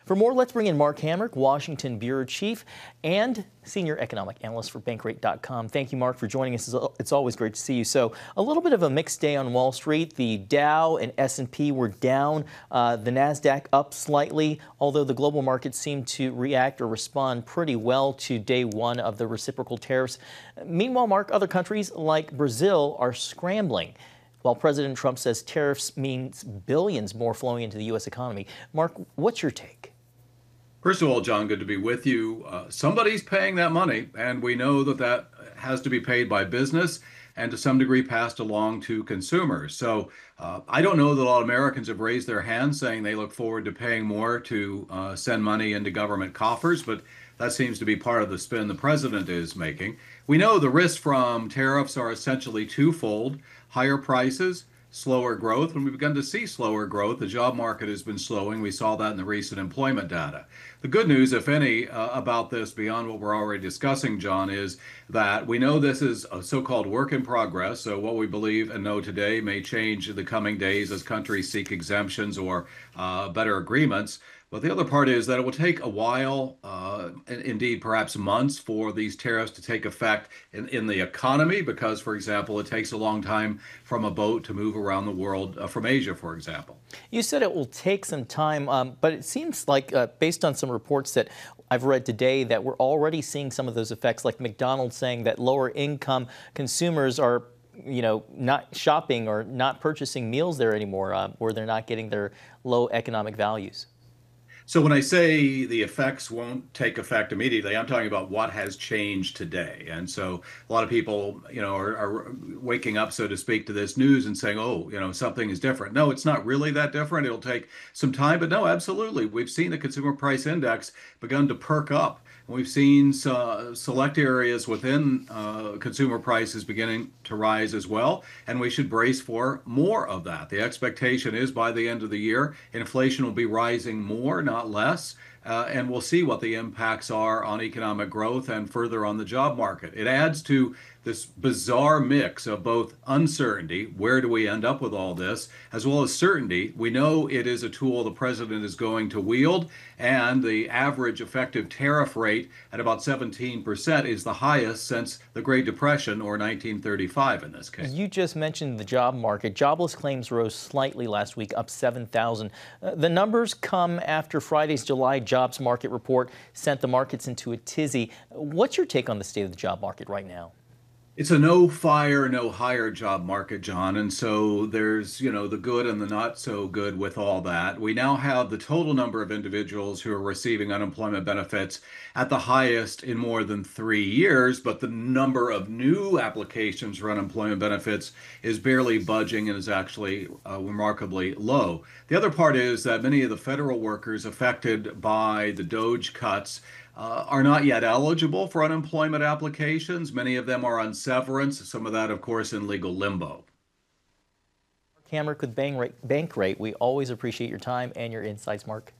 For more, let's bring in Mark Hamrick, Washington Bureau Chief and Senior Economic Analyst for Bankrate.com. Thank you, Mark, for joining us. It's always great to see you. So a little bit of a mixed day on Wall Street. The Dow and S&P were down. The NASDAQ up slightly, although the global markets seem to react or respond pretty well to day one of the reciprocal tariffs. Meanwhile, Mark, other countries like Brazil are scrambling. While President Trump says tariffs means billions more flowing into the U.S. economy. Mark, what's your take? First of all, John, good to be with you. Somebody's paying that money, and we know that that has to be paid by business and to some degree passed along to consumers. So I don't know that a lot of Americans have raised their hands saying they look forward to paying more to send money into government coffers, but that seems to be part of the spin the president is making. We know the risks from tariffs are essentially twofold: higher prices, slower growth. When we've begun to see slower growth, the job market has been slowing. We saw that in the recent employment data. The good news, if any, about this beyond what we're already discussing, John, is that we know this is a so-called work in progress. So what we believe and know today may change in the coming days as countries seek exemptions or better agreements. But the other part is that it will take a while, indeed perhaps months, for these tariffs to take effect in the economy because, for example, it takes a long time from a boat to move around the world from Asia, for example. You said it will take some time, but it seems like, based on some reports that I've read today, that we're already seeing some of those effects, like McDonald's saying that lower income consumers are not shopping or not purchasing meals there anymore, or they're not getting their low economic values. So when I say the effects won't take effect immediately, I'm talking about what has changed today. And so a lot of people, are waking up, so to speak, to this news and saying, oh, something is different. No, it's not really that different. It'll take some time, but no, absolutely. We've seen the consumer price index begun to perk up. We've seen select areas within consumer prices beginning to rise as well, and we should brace for more of that. The expectation is by the end of the year, inflation will be rising more, not less, and we'll see what the impacts are on economic growth and further on the job market. It adds to this bizarre mix of both uncertainty, where do we end up with all this, as well as certainty. We know it is a tool the president is going to wield, and the average effective tariff rate at about 17% is the highest since the Great Depression, or 1935 in this case. You just mentioned the job market. Jobless claims rose slightly last week, up 7,000. The numbers come after Friday's July jobs market report sent the markets into a tizzy. What's your take on the state of the job market right now? It's a no fire, no hire job market, John. And so there's, the good and the not so good with all that. We now have the total number of individuals who are receiving unemployment benefits at the highest in more than 3 years, but the number of new applications for unemployment benefits is barely budging and is actually remarkably low. The other part is that many of the federal workers affected by the DOGE cuts are not yet eligible for unemployment applications. Many of them are on severance, some of that, of course, in legal limbo. Hamrick with Bankrate. We always appreciate your time and your insights, Mark.